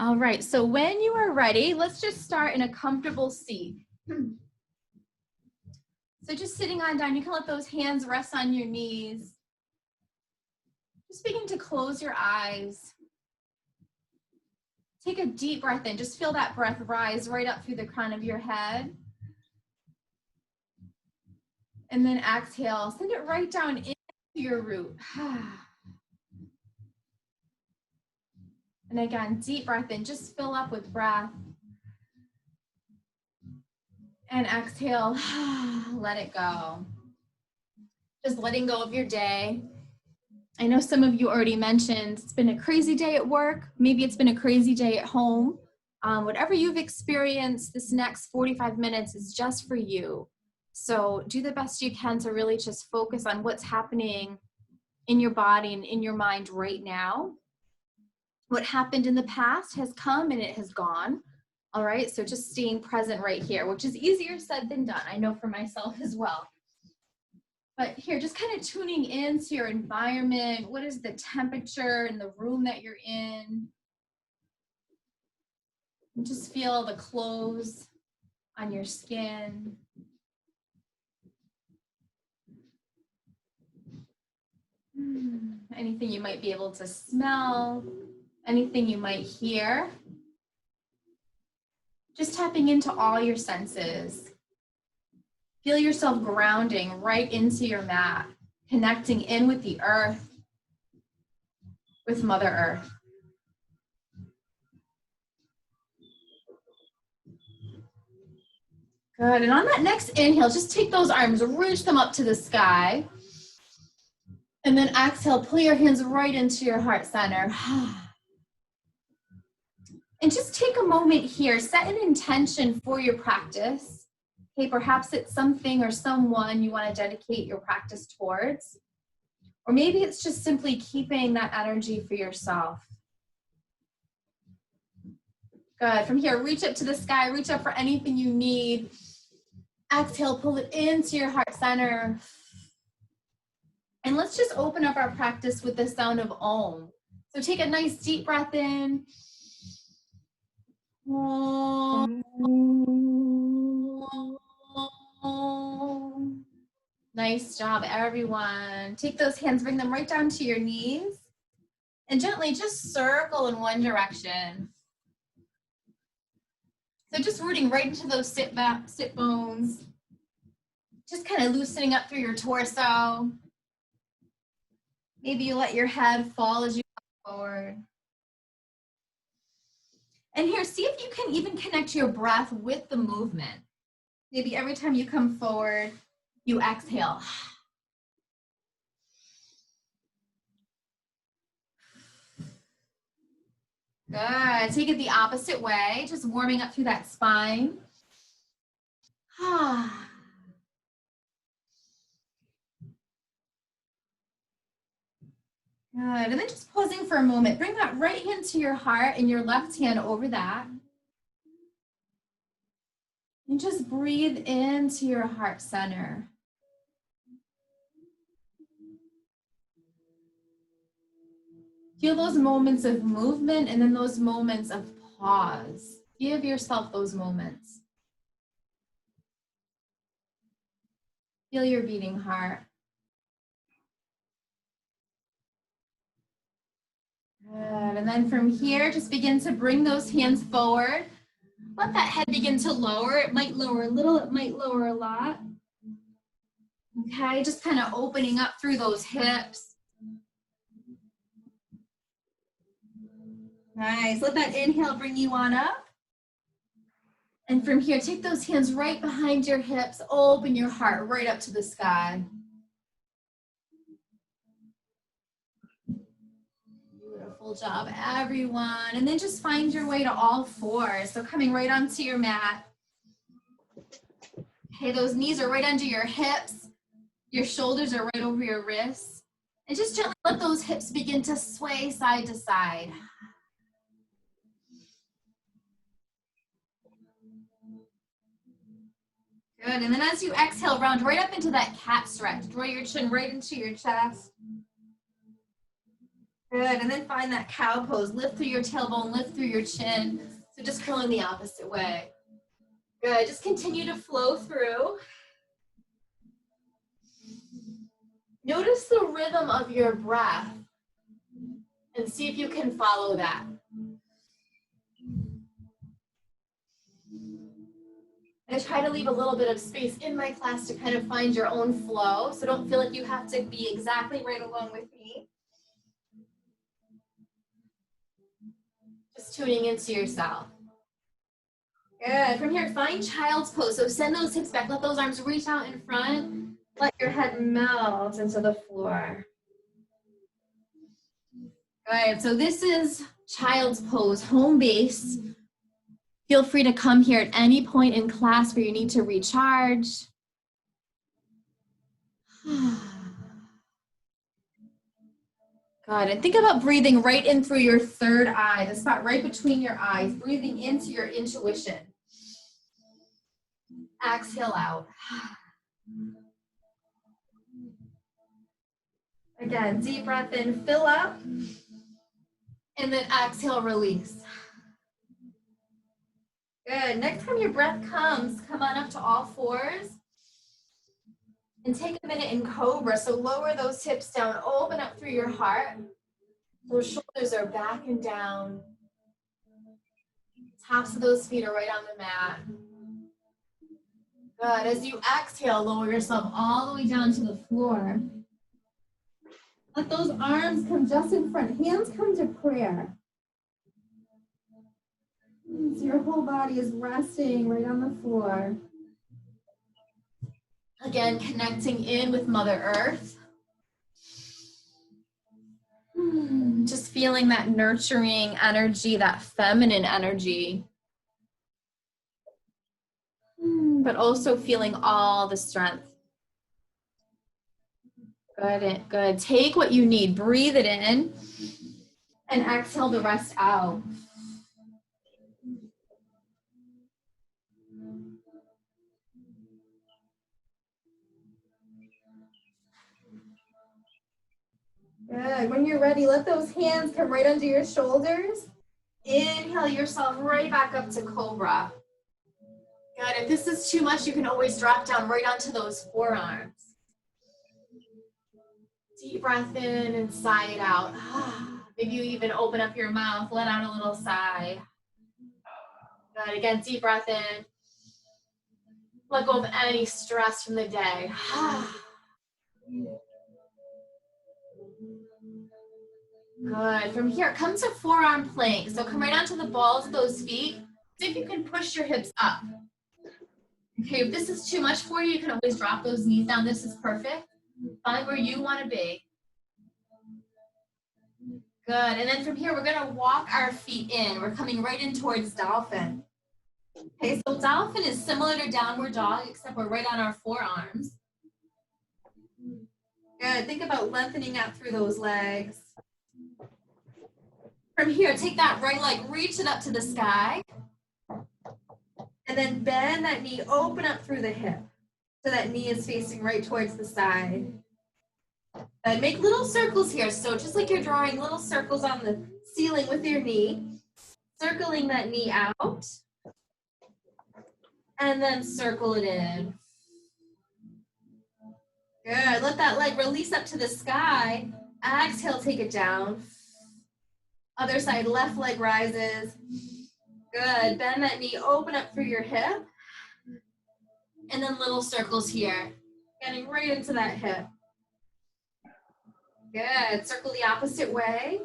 All right, so when you are ready, let's just start in a comfortable seat. So just sitting on down, you can let those hands rest on your knees. Just begin to close your eyes. Take a deep breath in. Just feel that breath rise right up through the crown of your head. And then exhale, send it right down into your root. And again, deep breath in, just fill up with breath. And exhale, let it go. Just letting go of your day. I know some of you already mentioned it's been a crazy day at work. Maybe it's been a crazy day at home. Whatever you've experienced, this next 45 minutes is just for you. So do the best you can to really just focus on what's happening in your body and in your mind right now. What happened in the past has come and it has gone. All right, so just staying present right here, which is easier said than done. I know for myself as well. But here, just kind of tuning into your environment. What is the temperature in the room that you're in? And just feel the clothes on your skin. Anything you might be able to smell, anything you might hear. Just tapping into all your senses. Feel yourself grounding right into your mat, connecting in with the earth, with Mother Earth. Good, and on that next inhale, just take those arms, reach them up to the sky. And then exhale, pull your hands right into your heart center. And just take a moment here, set an intention for your practice. Okay, perhaps it's something or someone you want to dedicate your practice towards. Or maybe it's just simply keeping that energy for yourself. Good, from here, reach up to the sky, reach up for anything you need. Exhale, pull it into your heart center. And let's just open up our practice with the sound of Om. So take a nice deep breath in. Nice job, everyone. Take those hands, bring them right down to your knees. And gently just circle in one direction. So just rooting right into those sit bones. Just kind of loosening up through your torso. Maybe you let your head fall as you go forward. And here, see if you can even connect your breath with the movement. Maybe every time you come forward, you exhale. Good. Take it the opposite way, just warming up through that spine. Good. And then just pausing for a moment. Bring that right hand to your heart and your left hand over that. And just breathe into your heart center. Feel those moments of movement and then those moments of pause. Give yourself those moments. Feel your beating heart. Good. And then from here, just begin to bring those hands forward. Let that head begin to lower. It might lower a little, it might lower a lot. Okay, just kind of opening up through those hips. Nice. Let that inhale bring you on up. And from here, take those hands right behind your hips. Open your heart right up to the sky. Beautiful job, everyone. And then just find your way to all fours. So coming right onto your mat. Okay, those knees are right under your hips. Your shoulders are right over your wrists. And just gently let those hips begin to sway side to side. Good, and then as you exhale, round right up into that cat stretch. Draw your chin right into your chest. Good, and then find that cow pose. Lift through your tailbone, lift through your chin. So just curling the opposite way. Good, just continue to flow through. Notice the rhythm of your breath and see if you can follow that. I try to leave a little bit of space in my class to kind of find your own flow, so don't feel like you have to be exactly right along with me. Just tuning into yourself. Good. From here, find child's pose. So send those hips back. Let those arms reach out in front. Let your head melt into the floor. Good. So this is child's pose, home base. Feel free to come here at any point in class where you need to recharge. Good. And think about breathing right in through your third eye, the spot right between your eyes, breathing into your intuition. Exhale out. Again, deep breath in, fill up, and then exhale, release. Good. Next time your breath comes, come on up to all fours and take a minute in cobra. So lower those hips down, open up through your heart. Those shoulders are back and down. Tops of those feet are right on the mat. Good. As you exhale, lower yourself all the way down to the floor. Let those arms come just in front. Hands come to prayer. So your whole body is resting right on the floor. Again, connecting in with Mother Earth. Just feeling that nurturing energy, that feminine energy. But also feeling all the strength. Good, good. Take what you need, breathe it in, and exhale the rest out. Good. When you're ready, let those hands come right under your shoulders. Inhale yourself right back up to cobra. Good. If this is too much, you can always drop down right onto those forearms. Deep breath in and sigh it out. Maybe you even open up your mouth, let out a little sigh. Good. Again, deep breath in. Let go of any stress from the day. Good. From here, come to forearm plank. So come right onto the balls of those feet. See if you can push your hips up. Okay, if this is too much for you, you can always drop those knees down. This is perfect. Find where you want to be. Good. And then from here, we're going to walk our feet in. We're coming right in towards dolphin. Okay, so dolphin is similar to downward dog, except we're right on our forearms. Good. Think about lengthening out through those legs. From here, take that right leg, reach it up to the sky. And then bend that knee, open up through the hip. So that knee is facing right towards the side. And make little circles here. So just like you're drawing little circles on the ceiling with your knee, circling that knee out. And then circle it in. Good. Let that leg release up to the sky. Exhale, take it down. Other side, left leg rises. Good. Bend that knee, open up through your hip. And then little circles here. Getting right into that hip. Good. Circle the opposite way.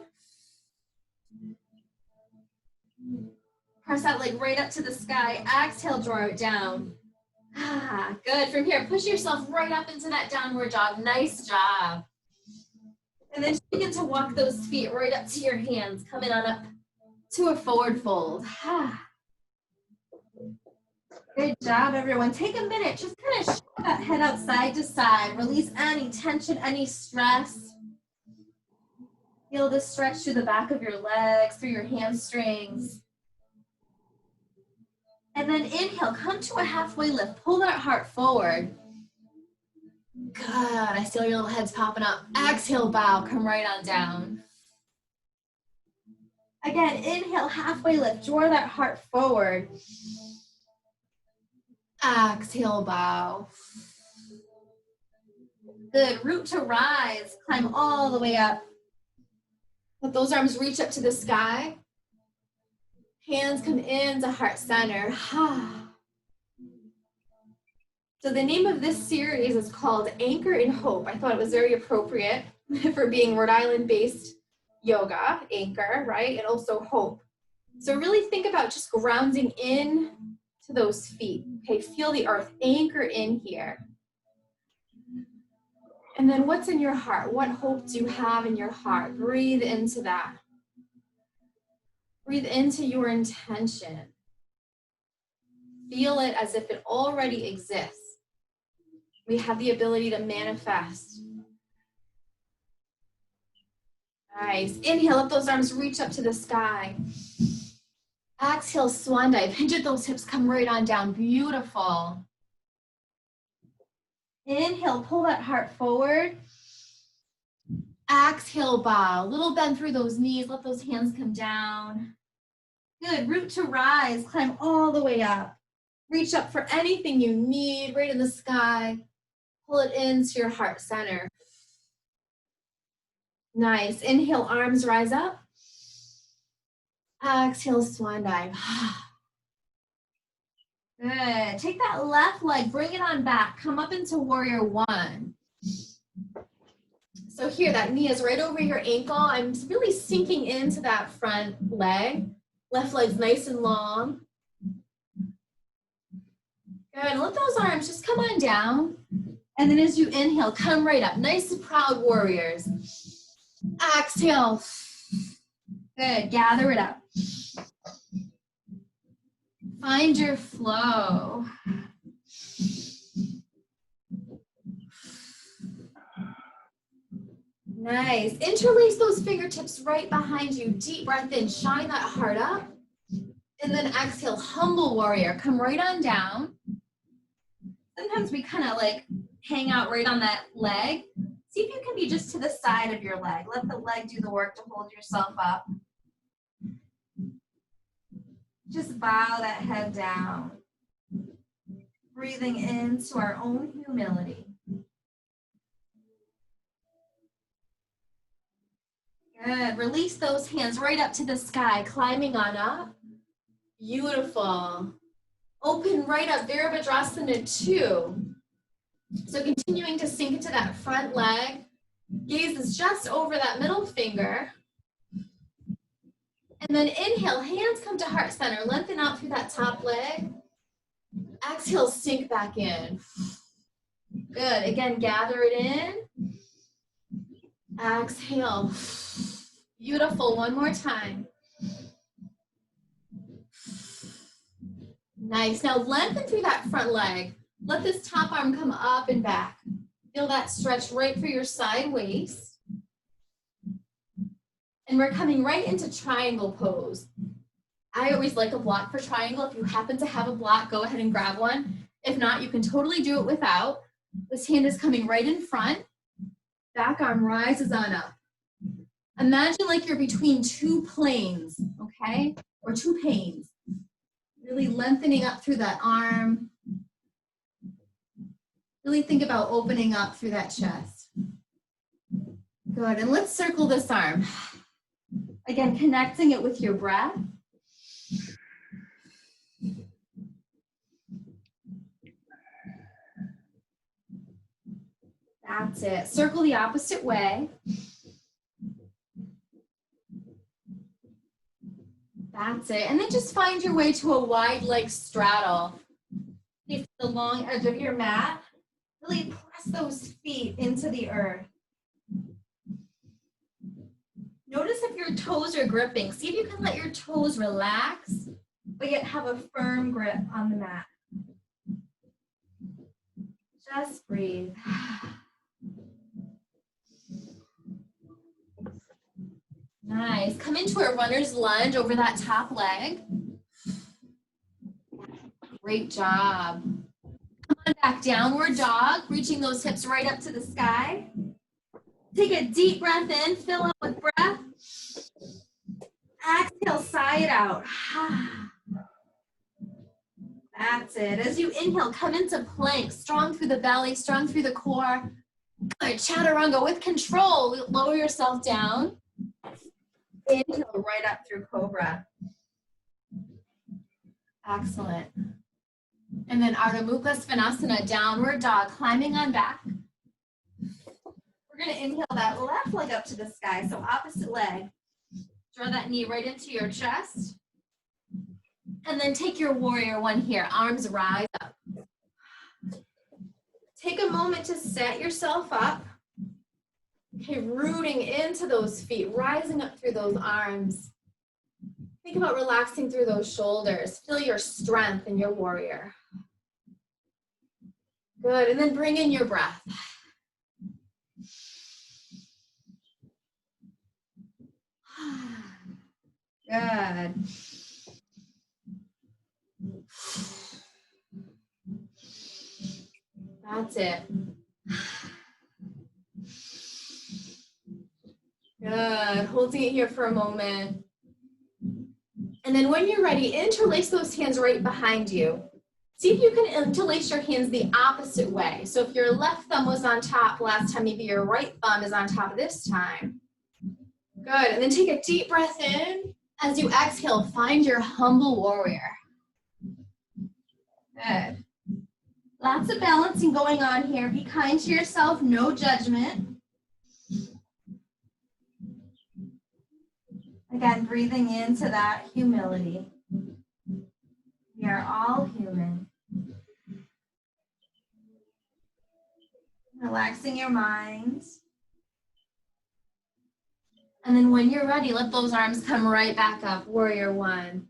Press that leg right up to the sky. Exhale, draw it down. Good. From here, push yourself right up into that downward dog. Nice job. And then begin to walk those feet right up to your hands. Coming on up to a forward fold. Good job, everyone. Take a minute. Just kind of shake that head out side to side. Release any tension, any stress. Feel the stretch through the back of your legs, through your hamstrings. And then inhale, come to a halfway lift. Pull that heart forward. Good. I see all your little heads popping up. Exhale, bow. Come right on down. Again, inhale, halfway lift, draw that heart forward. Exhale, bow. Good, root to rise, climb all the way up. Let those arms reach up to the sky. Hands come into heart center. So the name of this series is called Anchor in Hope. I thought it was very appropriate for being Rhode Island-based yoga, anchor, right? And also hope. So really think about just grounding in to those feet. Okay, feel the earth, anchor in here. And then what's in your heart? What hope do you have in your heart? Breathe into that. Breathe into your intention. Feel it as if it already exists. We have the ability to manifest. Nice. Inhale, let those arms reach up to the sky. Exhale, swan dive. Hinge at those hips, come right on down. Beautiful. Inhale, pull that heart forward. Exhale, bow. Little bend through those knees. Let those hands come down. Good. Root to rise. Climb all the way up. Reach up for anything you need right in the sky. Pull it into your heart center. Nice. Inhale, arms rise up. Exhale, swan dive. Good. Take that left leg, bring it on back. Come up into warrior one. So here, that knee is right over your ankle. I'm really sinking into that front leg. Left leg's nice and long. Good. Let those arms just come on down. And then as you inhale, come right up. Nice and proud warriors. Exhale. Good. Gather it up. Find your flow. Nice. Interlace those fingertips right behind you. Deep breath in. Shine that heart up. And then exhale. Humble warrior. Come right on down. Sometimes we kind of like hang out right on that leg. See if you can be just to the side of your leg. Let the leg do the work to hold yourself up. Just bow that head down. Breathing into our own humility. Good. Release those hands right up to the sky, climbing on up. Beautiful. Open right up, Virabhadrasana 2. So continuing to sink into that front leg. Gaze is just over that middle finger. And then inhale, hands come to heart center. Lengthen out through that top leg. Exhale, sink back in. Good. Again, gather it in. Exhale. Beautiful. One more time. Nice. Now lengthen through that front leg. Let this top arm come up and back. Feel that stretch right for your side waist. And we're coming right into triangle pose. I always like a block for triangle. If you happen to have a block, go ahead and grab one. If not, you can totally do it without. This hand is coming right in front. Back arm rises on up. Imagine like you're between two planes, okay? Or two panes. Really lengthening up through that arm. Really think about opening up through that chest. Good, and let's circle this arm. Again, connecting it with your breath. That's it. Circle the opposite way. That's it. And then just find your way to a wide leg straddle. Lift the long edge of your mat. Really press those feet into the earth. Notice if your toes are gripping. See if you can let your toes relax, but yet have a firm grip on the mat. Just breathe. Nice. Come into a runner's lunge over that top leg. Great job. Come on back, downward dog, reaching those hips right up to the sky. Take a deep breath in, fill up with breath. Exhale, Try it out. That's it. As you inhale, come into plank, strong through the belly, strong through the core. Good. Chaturanga with control. Lower yourself down. Inhale right up through cobra. Excellent. And then Ardha Mukha Svanasana, downward dog, climbing on back. We're going to inhale that left leg up to the sky, so opposite leg. Draw that knee right into your chest. And then take your warrior one here, arms rise up. Take a moment to set yourself up. Okay, rooting into those feet, rising up through those arms. Think about relaxing through those shoulders. Feel your strength in your warrior. Good, and then bring in your breath. Good. That's it. Good. Holding it here for a moment. And then when you're ready, interlace those hands right behind you. See if you can interlace your hands the opposite way. So if your left thumb was on top last time, maybe your right thumb is on top this time. Good. And then take a deep breath in. As you exhale, find your humble warrior. Good. Lots of balancing going on here. Be kind to yourself, no judgment. Again, breathing into that humility. We are all human. Relaxing your mind. And then when you're ready, let those arms come right back up. Warrior one.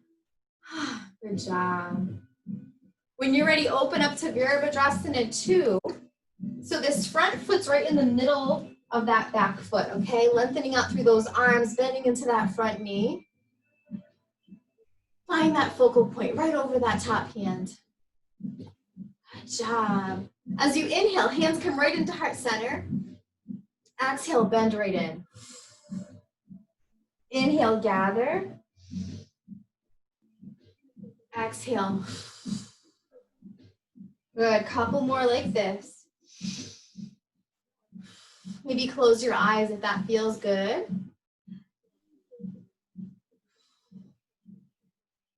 Good job. When you're ready, open up to Virabhadrasana 2. So this front foot's right in the middle of that back foot, okay? Lengthening out through those arms, bending into that front knee. Find that focal point right over that top hand. Good job. As you inhale, hands come right into heart center. Exhale, bend right in. Inhale, gather. Exhale. Good, couple more like this. Maybe close your eyes if that feels good.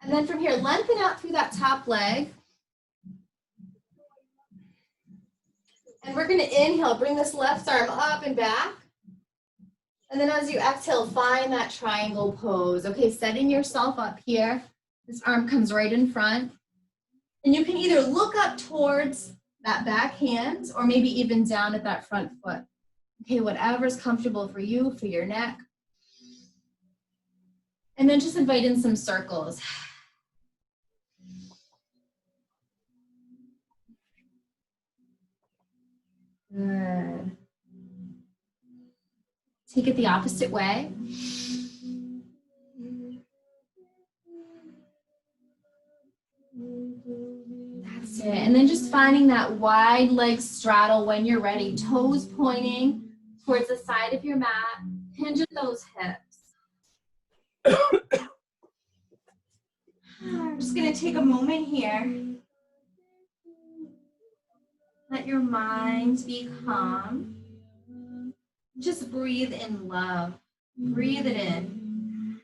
And then from here, lengthen out through that top leg. And we're gonna inhale, bring this left arm up and back. And then as you exhale, find that triangle pose. Okay, setting yourself up here. This arm comes right in front. And you can either look up towards that back hand or maybe even down at that front foot. Okay, whatever's comfortable for you, for your neck. And then just invite in some circles. Good. Take it the opposite way. That's it. And then just finding that wide leg straddle when you're ready. Toes pointing towards the side of your mat. Hinge at those hips. I'm just going to take a moment here. Let your mind be calm. Just breathe in love. Breathe it in.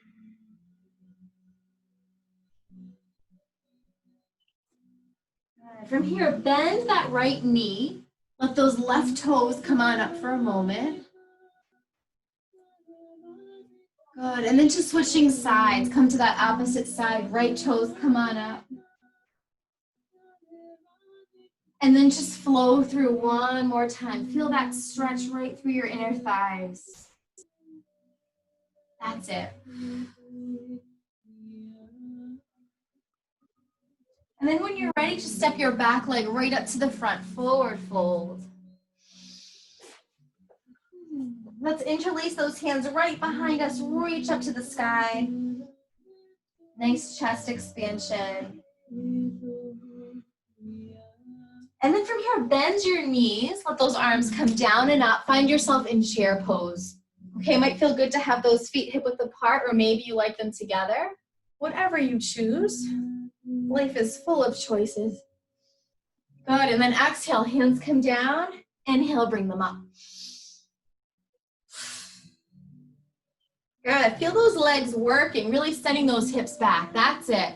Good. From here, bend that right knee. Let those left toes come on up for a moment. Good. And then just switching sides. Come to that opposite side. Right toes come on up. And then just flow through one more time. Feel that stretch right through your inner thighs. That's it. And then when you're ready, just step your back leg right up to the front, forward fold. Let's interlace those hands right behind us, reach up to the sky. Nice chest expansion. And then from here, bend your knees, let those arms come down and up. Find yourself in chair pose. Okay, it might feel good to have those feet hip width apart, or maybe you like them together. whatever you choose. Life is full of choices. Good, and then exhale, hands come down, inhale, bring them up. Good, feel those legs working, really sending those hips back, that's it.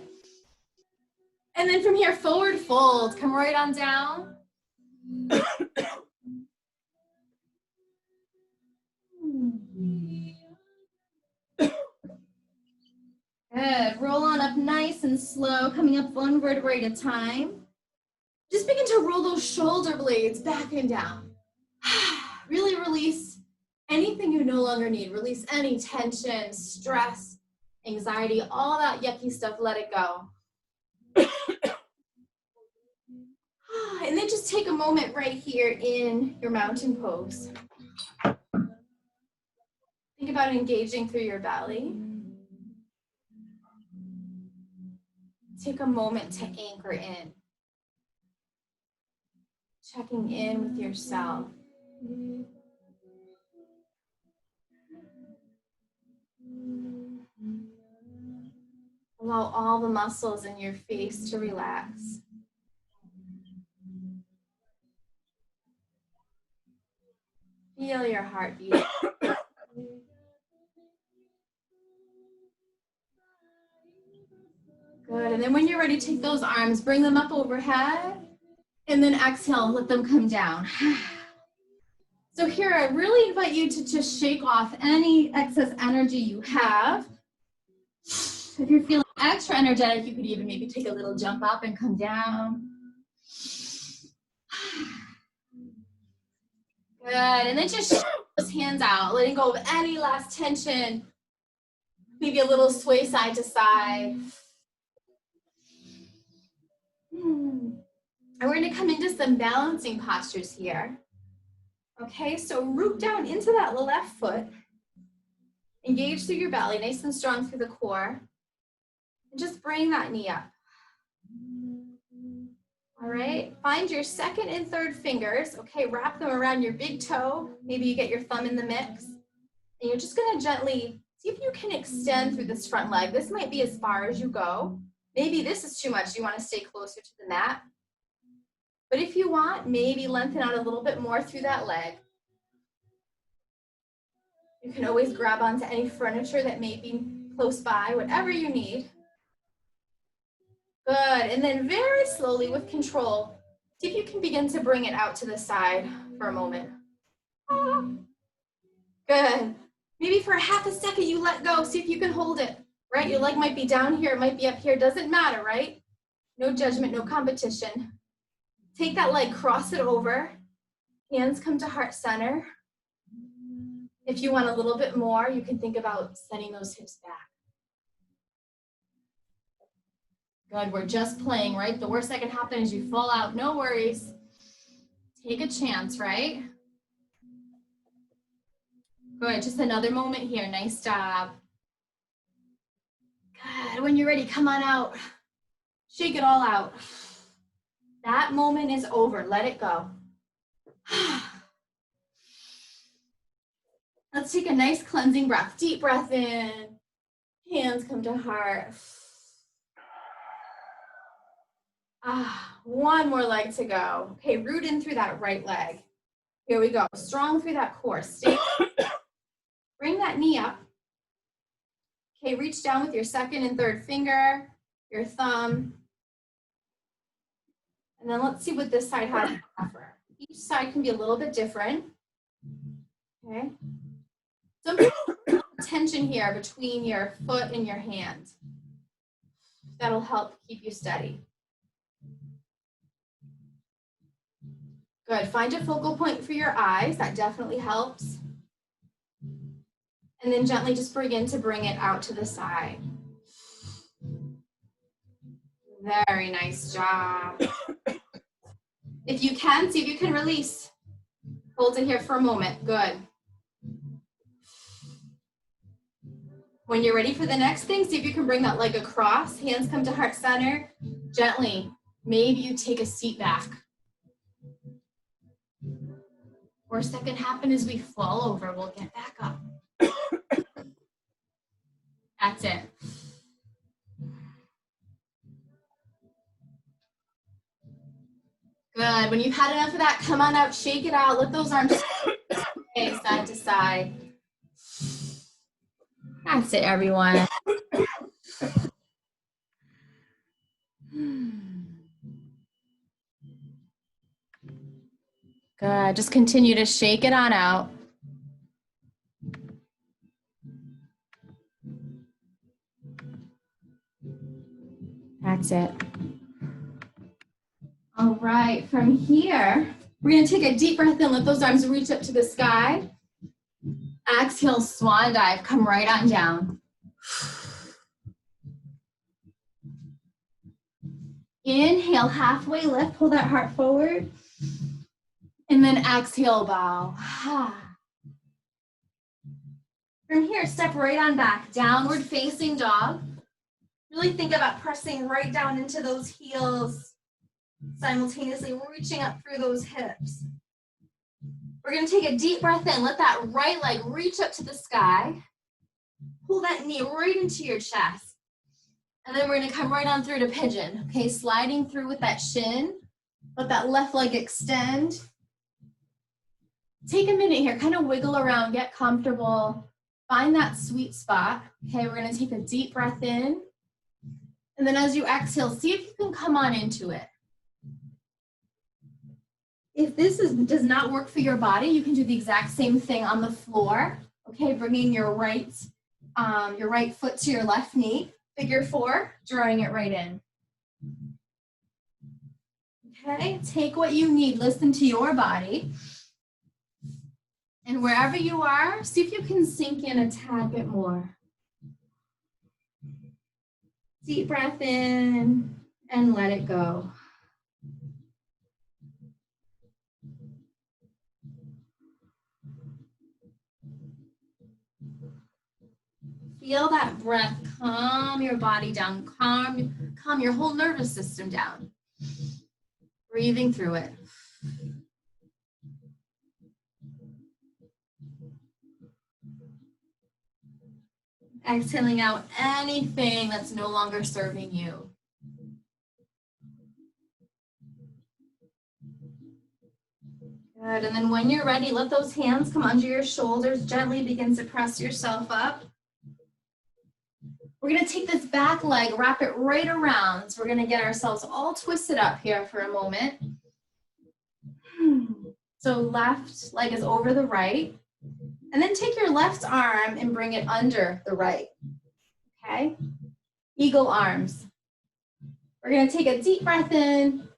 And then from here, forward fold, come right on down. Good, roll on up nice and slow, coming up one vertebrae at a time. Just begin to roll those shoulder blades back and down. Really release anything you no longer need. Release any tension, stress, anxiety, all that yucky stuff, let it go. And then just take a moment right here in your mountain pose. Think about engaging through your belly. Take a moment to anchor in. Checking in with yourself. Allow all the muscles in your face to relax. Feel your heartbeat. Good, and then when you're ready, take those arms, bring them up overhead, and then exhale, let them come down. So here, I really invite you to just shake off any excess energy you have. If you're feeling extra energetic, you could even maybe take a little jump up and come down. Good, and then just shake those hands out, letting go of any last tension. Maybe a little sway side to side. And we're gonna come into some balancing postures here. Okay, so root down into that left foot. Engage through your belly, nice and strong through the core. And just bring that knee up. All right, find your second and third fingers. Okay, wrap them around your big toe. Maybe you get your thumb in the mix. And you're just gonna gently see if you can extend through this front leg. This might be as far as you go. Maybe this is too much. You wanna stay closer to the mat. But if you want, maybe lengthen out a little bit more through that leg. You can always grab onto any furniture that may be close by, whatever you need. Good, and then very slowly with control, see if you can begin to bring it out to the side for a moment. Good. Maybe for half a second you let go, see if you can hold it, right? Your leg might be down here, it might be up here, doesn't matter, right? No judgment, no competition. Take that leg, cross it over, hands come to heart center. If you want a little bit more, you can think about sending those hips back. Good, we're just playing, right? The worst that can happen is you fall out, no worries. Take a chance, right? Good, just another moment here, nice job. Good, when you're ready, come on out. Shake it all out. That moment is over, let it go. Let's take a nice cleansing breath. Deep breath in, hands come to heart. One more leg to go. Okay, root in through that right leg. Here we go, strong through that core. Stay. Bring that knee up. Okay, reach down with your second and third finger, your thumb. And then let's see what this side has to offer. Each side can be a little bit different. Okay. Some tension here between your foot and your hand. That'll help keep you steady. Good, find a focal point for your eyes, that definitely helps. And then gently just begin to bring it out to the side. Very nice job. If you can, see if you can release. Hold it here for a moment, good. When you're ready for the next thing, see if you can bring that leg across, hands come to heart center, gently. Maybe you take a seat back. Worst that can happen is we fall over, we'll get back up. That's it. Good. When you've had enough of that, come on out, shake it out. Let those arms sway side to side. That's it, everyone. Good. Just continue to shake it on out. That's it. All right, from here, we're gonna take a deep breath in, let those arms reach up to the sky. Exhale, swan dive, come right on down. Inhale, halfway lift, pull that heart forward. And then exhale, bow. From here, step right on back, downward facing dog. Really think about pressing right down into those heels, simultaneously reaching up through those hips. We're gonna take a deep breath in, let that right leg reach up to the sky. Pull that knee right into your chest. And then we're gonna come right on through to pigeon. Okay, sliding through with that shin. Let that left leg extend. Take a minute here, kind of wiggle around, get comfortable. Find that sweet spot. Okay, we're gonna take a deep breath in. And then as you exhale, see if you can come on into it. If this does not work for your body, you can do the exact same thing on the floor. Okay, bringing your right foot to your left knee. Figure 4, drawing it right in. Okay, take what you need. Listen to your body. And wherever you are, see if you can sink in a tad bit more. Deep breath in and let it go. Feel that breath calm your body down, calm your whole nervous system down. Breathing through it. Exhaling out anything that's no longer serving you. Good, and then when you're ready, let those hands come under your shoulders, gently begin to press yourself up. We're gonna take this back leg, wrap it right around. So we're gonna get ourselves all twisted up here for a moment. So left leg is over the right. And then take your left arm and bring it under the right, okay? Eagle arms. We're gonna take a deep breath in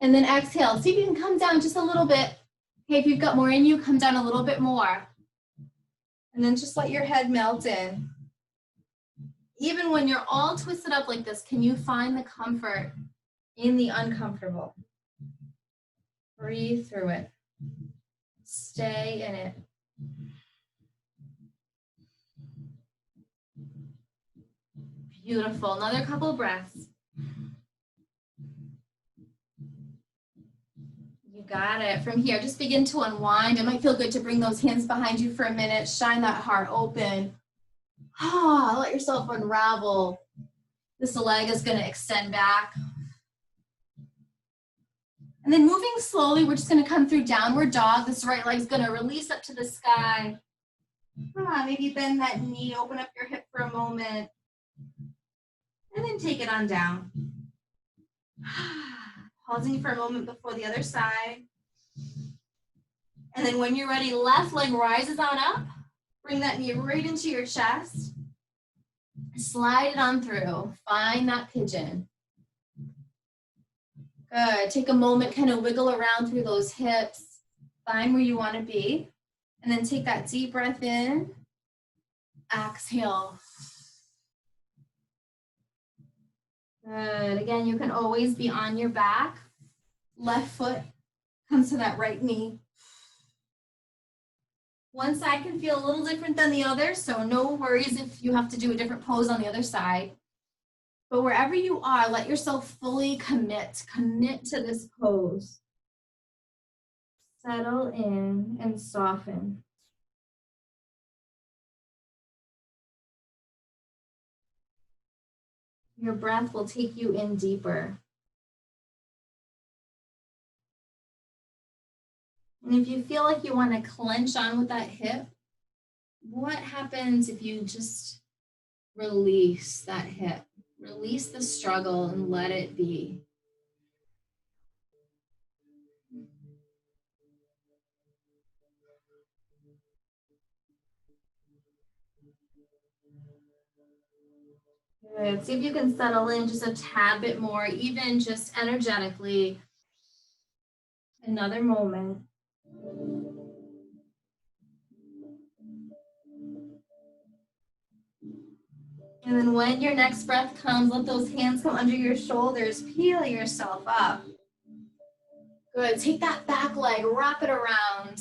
and then exhale. See if you can come down just a little bit. Okay, if you've got more in you, come down a little bit more. And then just let your head melt in. Even when you're all twisted up like this, can you find the comfort in the uncomfortable? Breathe through it. Stay in it. Beautiful. Another couple breaths. You got it. From here, just begin to unwind. It might feel good to bring those hands behind you for a minute. Shine that heart open. Let yourself unravel. This leg is going to extend back. And then moving slowly, we're just going to come through downward dog. This right leg is going to release up to the sky. Maybe bend that knee, open up your hip for a moment. And then take it on down. Pausing for a moment before the other side. And then when you're ready, left leg rises on up. Bring that knee right into your chest. Slide it on through. Find that pigeon. Good. Take a moment, kind of wiggle around through those hips. Find where you want to be. And then take that deep breath in. Exhale. Good. Again, you can always be on your back. Left foot comes to that right knee. One side can feel a little different than the other, so no worries if you have to do a different pose on the other side. But wherever you are, let yourself fully commit. Commit to this pose. Settle in and soften. Your breath will take you in deeper. And if you feel like you want to clench on with that hip, what happens if you just release that hip? Release the struggle and let it be. Good. See if you can settle in just a tad bit more, even just energetically. Another moment. And then when your next breath comes, let those hands come under your shoulders. Peel yourself up. Good. Take that back leg, wrap it around.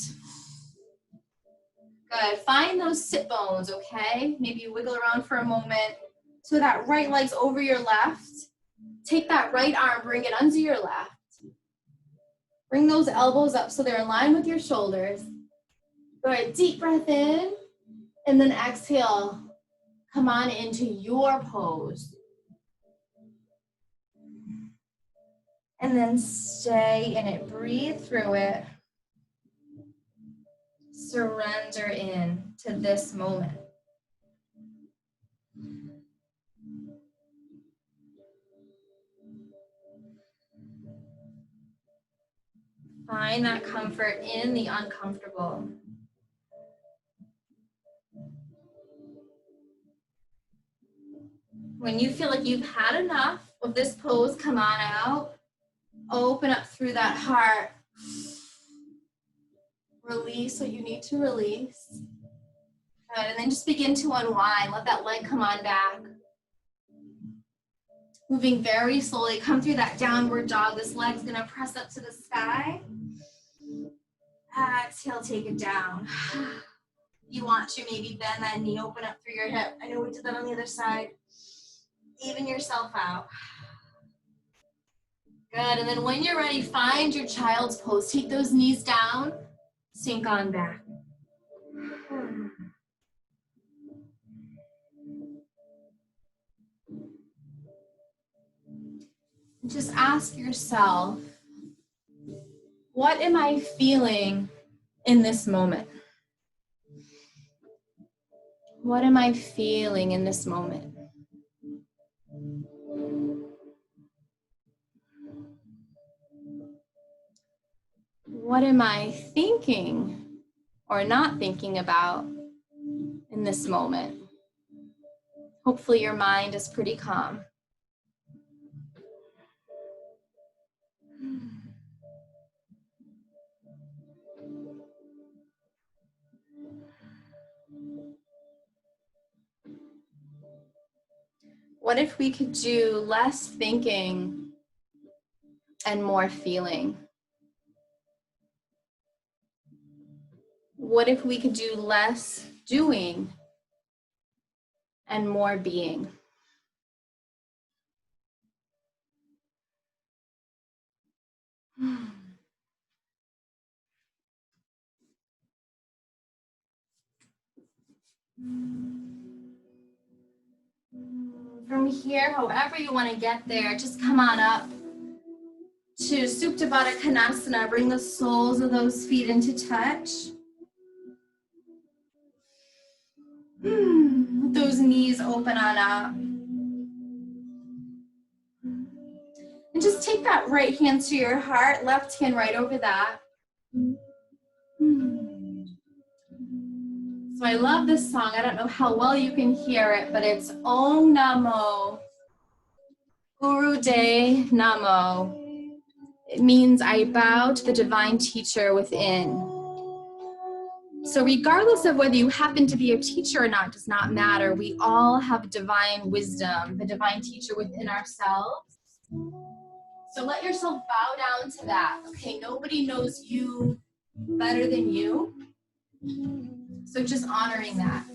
Good. Find those sit bones, okay? Maybe you wiggle around for a moment. So that right leg's over your left. Take that right arm, bring it under your left. Bring those elbows up so they're in line with your shoulders. Good. Deep breath in. And then exhale. Come on into your pose. And then stay in it. Breathe through it. Surrender in to this moment. Find that comfort in the uncomfortable. When you feel like you've had enough of this pose, come on out. Open up through that heart. Release what you need to release. Good. And then just begin to unwind. Let that leg come on back. Moving very slowly. Come through that downward dog. This leg's going to press up to the sky. Exhale, take it down. If you want to, maybe bend that knee, open up through your hip. I know we did that on the other side. Even yourself out. Good, and then when you're ready, find your child's pose. Take those knees down, sink on back. Just ask yourself, what am I feeling in this moment? What am I feeling in this moment? What am I thinking or not thinking about in this moment? Hopefully your mind is pretty calm. What if we could do less thinking and more feeling? What if we could do less doing and more being? From here, however you want to get there, just come on up to Supta Baddha Konasana. Bring the soles of those feet into touch. Let those knees open on up. And just take that right hand to your heart, left hand right over that. So I love this song. I don't know how well you can hear it, but it's Om Namo Guru De Namo. It means I bow to the divine teacher within. So regardless of whether you happen to be a teacher or not does not matter. We all have divine wisdom, the divine teacher within ourselves. So let yourself bow down to that. Okay, nobody knows you better than you. So just honoring that.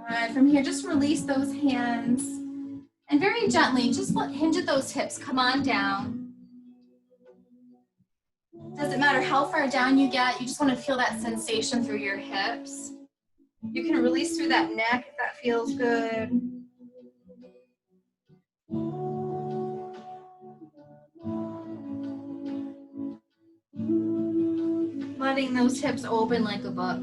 Good. From here, just release those hands. And very gently, just hinge at those hips. Come on down. Doesn't matter how far down you get, you just want to feel that sensation through your hips. You can release through that neck if that feels good. Letting those hips open like a book.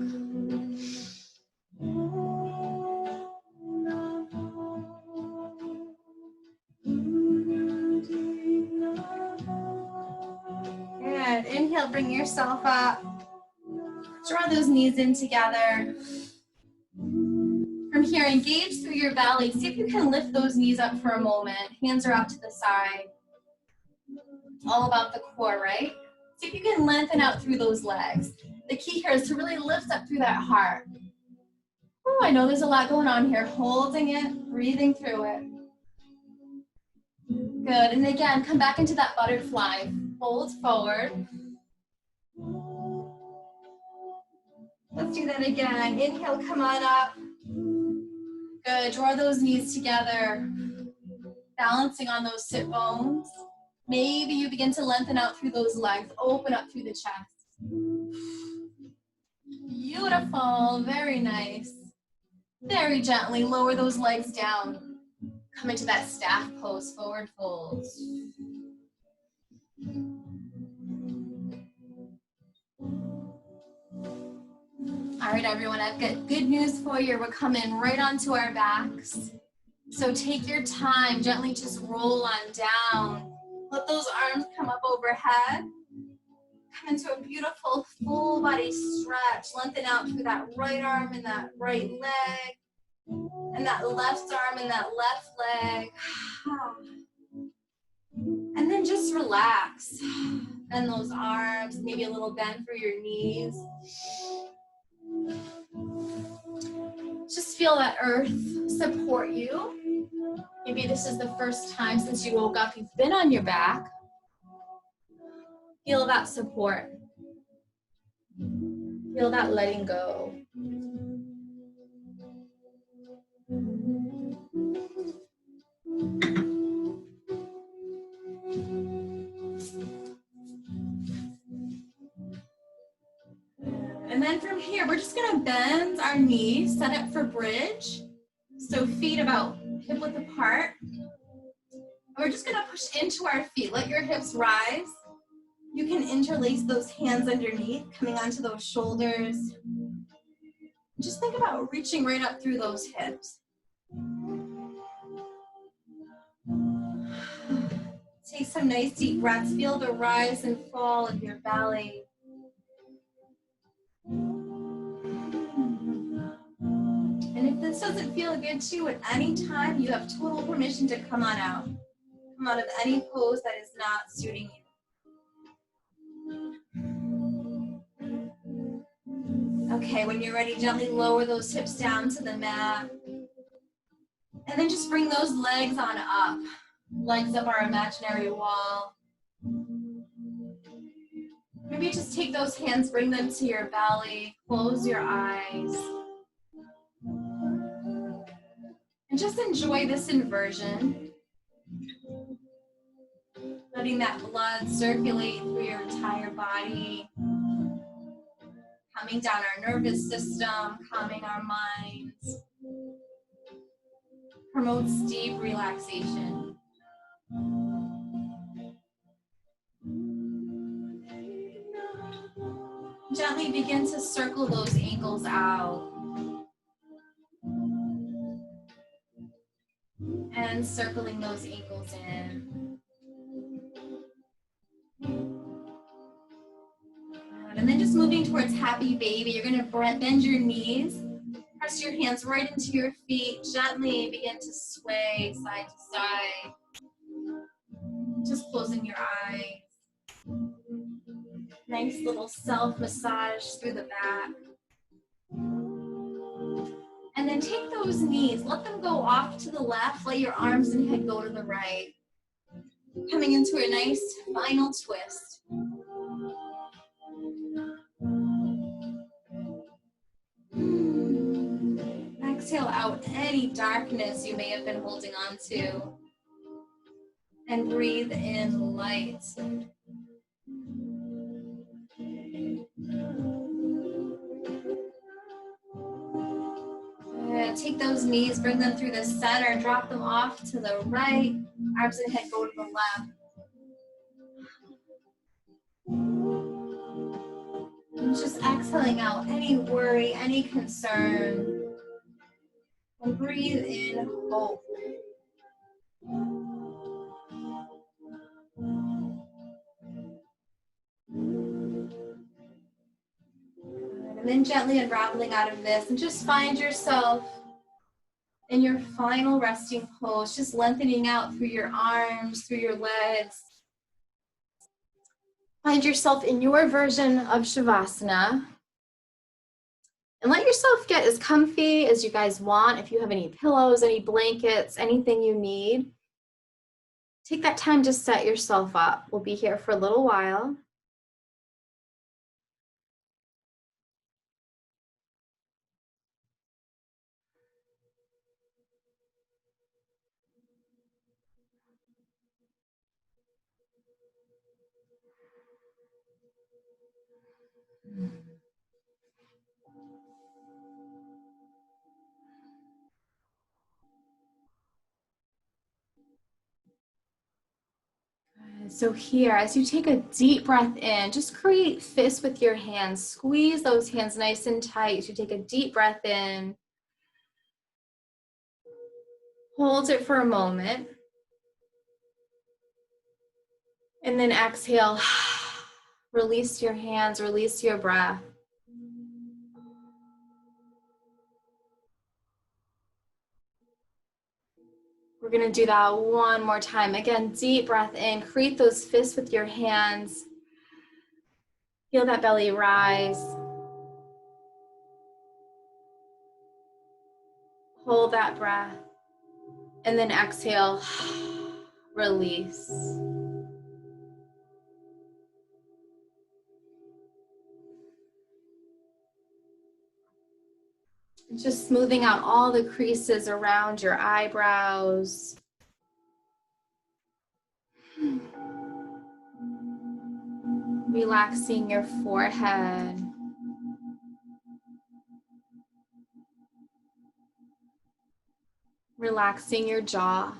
Good. Inhale, bring yourself up. Draw those knees in together. From here, engage through your belly. See if you can lift those knees up for a moment. Hands are out to the side. It's all about the core, right? See if you can lengthen out through those legs. The key here is to really lift up through that heart. Oh, I know there's a lot going on here. Holding it, breathing through it. Good, and again, come back into that butterfly. Fold forward. Let's do that again. Inhale, come on up. Good, draw those knees together. Balancing on those sit bones. Maybe you begin to lengthen out through those legs. Open up through the chest. Beautiful, very nice. Very gently lower those legs down. Come into that staff pose, forward fold. All right, everyone, I've got good news for you. We're coming right onto our backs. So take your time, gently just roll on down. Let those arms come up overhead. Come into a beautiful full body stretch. Lengthen out through that right arm and that right leg. And that left arm and that left leg. And then just relax. Bend those arms, maybe a little bend through your knees. Just feel that earth support you. Maybe this is the first time since you woke up you've been on your back. Feel that support. Feel that letting go. And then from here, we're just gonna bend our knees, set up for bridge. So feet about hip width apart. And we're just gonna push into our feet. Let your hips rise. You can interlace those hands underneath, coming onto those shoulders. Just think about reaching right up through those hips. Take some nice deep breaths. Feel the rise and fall of your belly. And if this doesn't feel good to you at any time, you have total permission to come on out. Come out of any pose that is not suiting you. Okay, when you're ready, gently lower those hips down to the mat. And then just bring those legs on up. Legs up our imaginary wall. Maybe just take those hands, bring them to your belly. Close your eyes. And just enjoy this inversion. Letting that blood circulate through your entire body. Calming down our nervous system, calming our minds. Promotes deep relaxation. Gently begin to circle those ankles out. And circling those ankles in. And then just moving towards happy baby, you're going to bend your knees. Press your hands right into your feet. Gently begin to sway side to side. Just closing your eyes. Nice little self-massage through the back. And then take those knees. Let them go off to the left. Let your arms and head go to the right. Coming into a nice final twist. Exhale out any darkness you may have been holding on to. And breathe in light. take those knees, bring them through the center, drop them off to the right, arms and head go to the left. And just exhaling out any worry, any concern. And breathe in hope. And then gently unraveling out of this, and just find yourself in your final resting pose, just lengthening out through your arms, through your legs. Find yourself in your version of Shavasana. And let yourself get as comfy as you guys want. If you have any pillows, any blankets, anything you need, take that time to set yourself up. We'll be here for a little while. So here, as you take a deep breath in, just create fists with your hands. Squeeze those hands nice and tight as you take a deep breath in. Hold it for a moment. And then exhale. Release your hands, release your breath. We're gonna do that one more time. Again, deep breath in, create those fists with your hands. Feel that belly rise. Hold that breath. And then exhale, release. Just smoothing out all the creases around your eyebrows. Relaxing your forehead. Relaxing your jaw.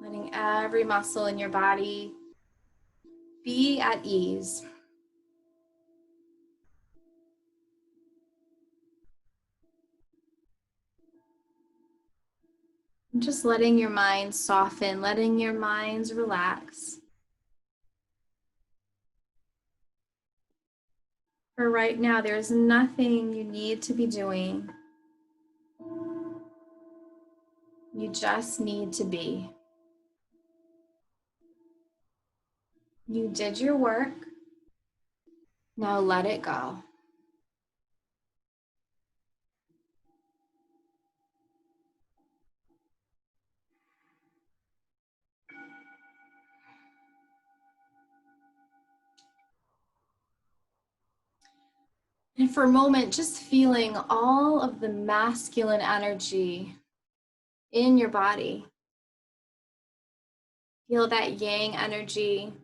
Letting every muscle in your body be at ease. And just letting your mind soften, letting your minds relax. For right now, there's nothing you need to be doing. You just need to be. You did your work. Now let it go. And for a moment, just feeling all of the masculine energy in your body. Feel that yang energy.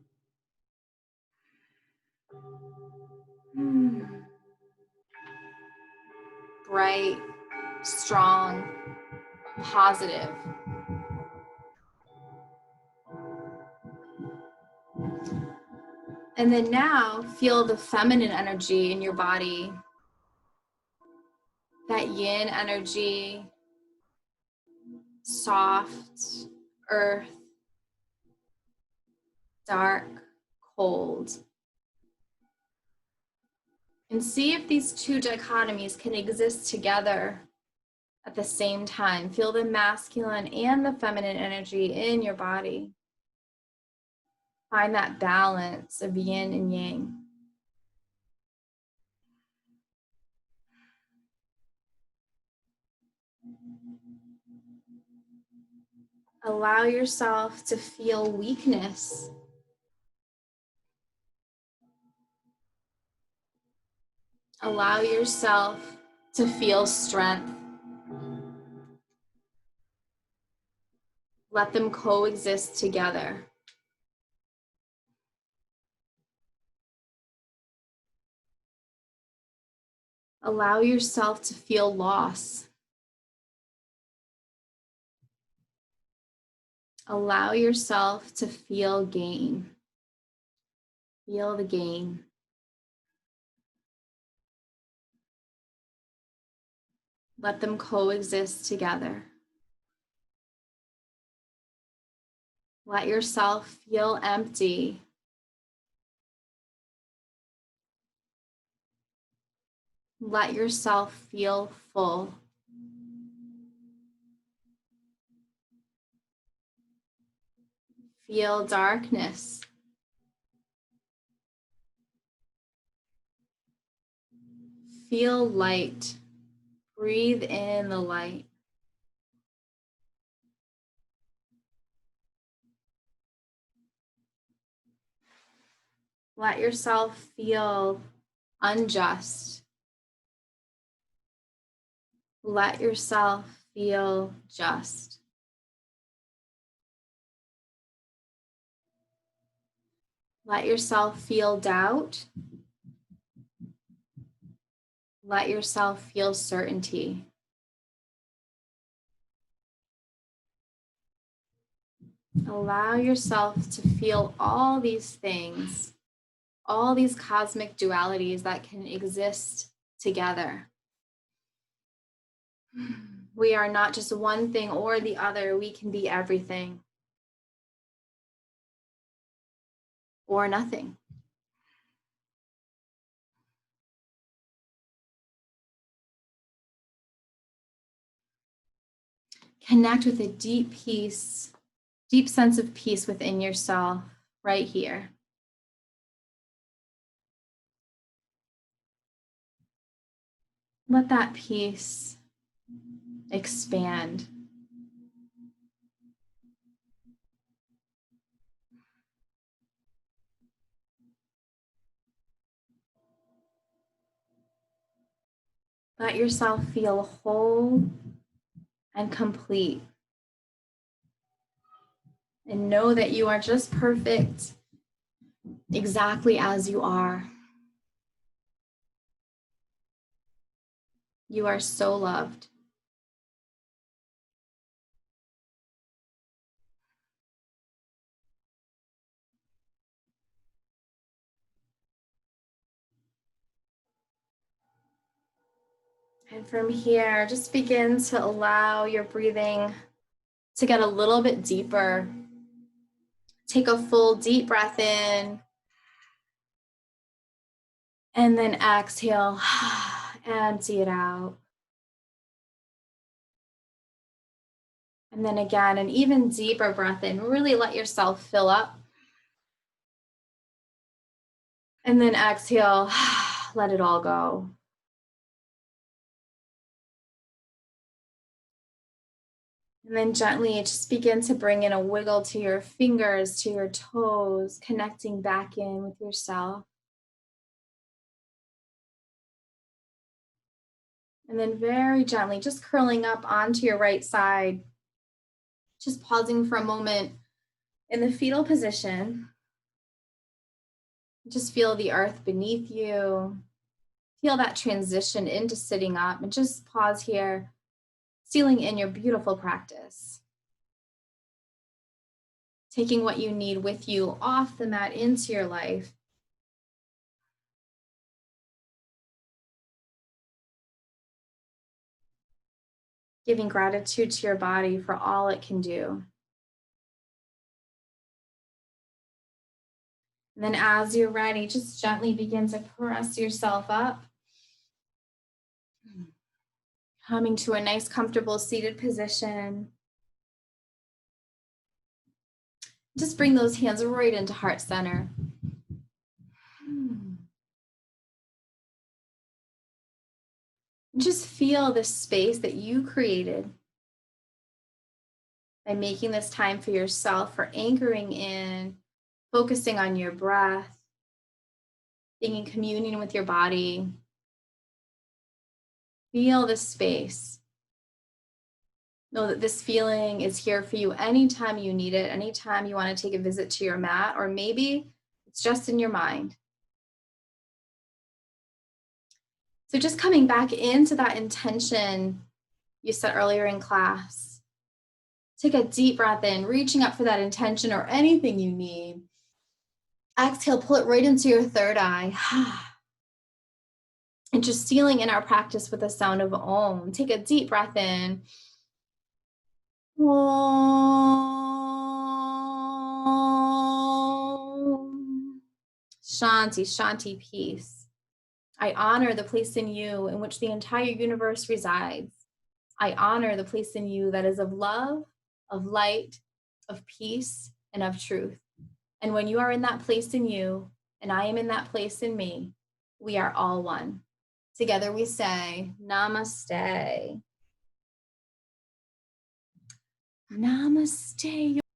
Bright, strong, positive. And then now feel the feminine energy in your body. That yin energy, soft, earth, dark, cold. And see if these two dichotomies can exist together at the same time. Feel the masculine and the feminine energy in your body. Find that balance of yin and yang. Allow yourself to feel weakness. Allow yourself to feel strength. Let them coexist together. Allow yourself to feel loss. Allow yourself to feel gain. Feel the gain. Let them coexist together. Let yourself feel empty. Let yourself feel full. Feel darkness. Feel light. Breathe in the light. Let yourself feel unjust. Let yourself feel just. Let yourself feel doubt. Let yourself feel certainty. Allow yourself to feel all these things, all these cosmic dualities that can exist together. We are not just one thing or the other. We can be everything or nothing. Connect with a deep peace, deep sense of peace within yourself right here. Let that peace expand. Let yourself feel whole and complete. And know that you are just perfect exactly as you are. You are so loved. And from here, just begin to allow your breathing to get a little bit deeper. Take a full deep breath in. And then exhale, empty it out. And then again, an even deeper breath in. Really let yourself fill up. And then exhale, let it all go. And then gently just begin to bring in a wiggle to your fingers, to your toes, connecting back in with yourself. And then very gently, just curling up onto your right side, just pausing for a moment in the fetal position. Just feel the earth beneath you. Feel that transition into sitting up, and just pause here, sealing in your beautiful practice. Taking what you need with you off the mat into your life. Giving gratitude to your body for all it can do. And then as you're ready, just gently begin to press yourself up. Coming to a nice, comfortable seated position. Just bring those hands right into heart center. Just feel the space that you created by making this time for yourself, for anchoring in, focusing on your breath, being in communion with your body. Feel this space. Know that this feeling is here for you anytime you need it, anytime you want to take a visit to your mat, or maybe it's just in your mind. So just coming back into that intention you set earlier in class. Take a deep breath in, reaching up for that intention or anything you need. Exhale, pull it right into your third eye. And just sealing in our practice with the sound of Om. Take a deep breath in. Om. Shanti, Shanti, peace. I honor the place in you in which the entire universe resides. I honor the place in you that is of love, of light, of peace, and of truth. And when you are in that place in you, and I am in that place in me, we are all one. Together we say, Namaste. Namaste.